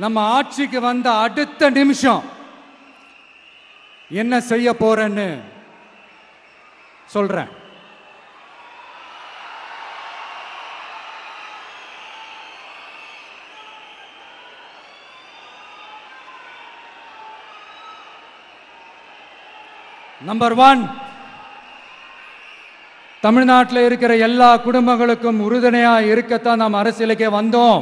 நம்ம ஆட்சிக்கு வந்த அடுத்த நிமிஷம் என்ன செய்ய போறேன்னு சொல்றேன். நம்பர் 1, தமிழ்நாட்டில் இருக்கிற எல்லா குடும்பங்களுக்கும் உறுதுணையா இருக்கத்தான் நாம் அரசியலுக்கே வந்தோம்.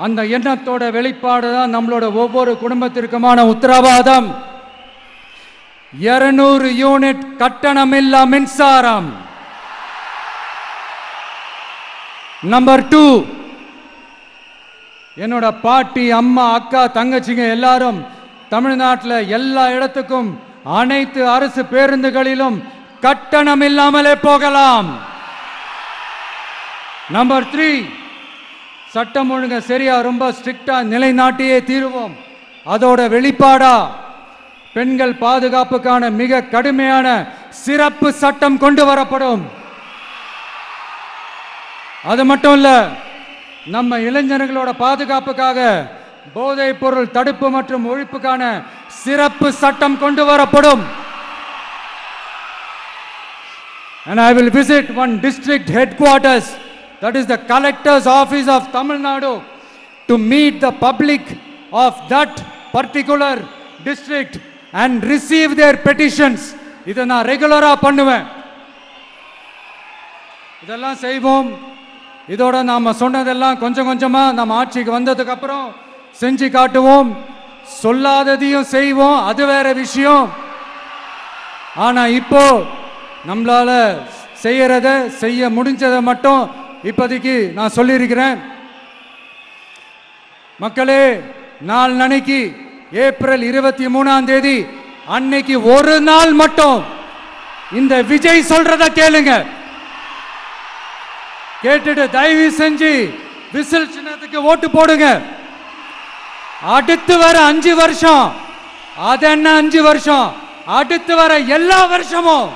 அந்த எண்ணத்தோட வெளிப்பாடு தான் நம்மளோட ஒவ்வொரு குடும்பத்திற்குமான உத்தரவாதம். 200 யூனிட் கட்டணமில்லா மின்சாரம். நம்பர் 2, என்னோட பாட்டி, அம்மா, அக்கா, தங்கச்சிங்க எல்லாரும் தமிழ்நாட்டில் எல்லா இடத்துக்கும் அனைத்து அரசு பேருந்துகளிலும் கட்டணம் இல்லாமலே போகலாம். நம்பர் 3, சட்டம் ஒழுங்கு சரியா ரொம்ப ஸ்ட்ரிக்டா நிலைநாட்டியே தீருவோம். அதோட வெளிப்பாடா பெண்கள் பாதுகாப்புக்கான மிக கடுமையான சிறப்பு சட்டம் கொண்டு வரப்படும். அது மட்டும் இல்ல, நம்ம இளைஞர்களோட பாதுகாப்புக்காக போதைப் பொருள் தடுப்பு மற்றும் ஒழிப்புக்கான சிறப்பு சட்டம் கொண்டு வரப்படும். And I will visit one district headquarters, that is the collector's office of Tamil Nadu, to meet the public of that particular district and receive their petitions. இதை நான் ரெகுலரா பண்ணுவேன். இதெல்லாம் செய்வோம். இதோட நாம சொன்னதெல்லாம் கொஞ்சம் கொஞ்சமா நம்ம ஆட்சிக்கு வந்ததுக்கு அப்புறம் செஞ்சு காட்டுவோம். சொல்லாததையும் செய்வோம், அது வேற விஷயம். ஆனா இப்போ நம்மளால செய்யறத செய்ய முடிஞ்சதை மட்டும் இப்போதைக்கு நான் சொல்லியிருக்கிறேன். மக்களே, நாளைக்கு ஏப்ரல் 23ஆம் தேதி அன்னைக்கு ஒரு நாள் மட்டும் இந்த விஜய் சொல்றத கேளுங்க. கேட்டுட்டு தயவு செஞ்சு விசில் சின்னத்துக்கு ஓட்டு போடுங்க. அடுத்து வர 5 வருஷம், அது என்ன 5 வருஷம், அடுத்து வர எல்லா வருஷமும்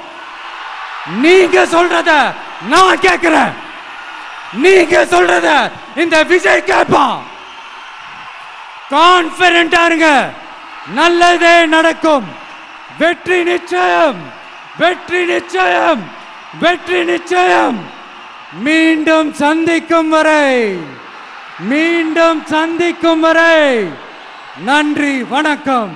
நீங்க சொல்றத நான் கேட்கிறேன். நீங்க சொல்றத இந்த விஜய் கேட்பான். கான்பிடென்டா இருங்க, நல்லதே நடக்கும். வெற்றி நிச்சயம், வெற்றி நிச்சயம், வெற்றி நிச்சயம். மீண்டும் சந்திக்கும் வரை, மீண்டும் சந்திக்கும் வரை நன்றி, வணக்கம்.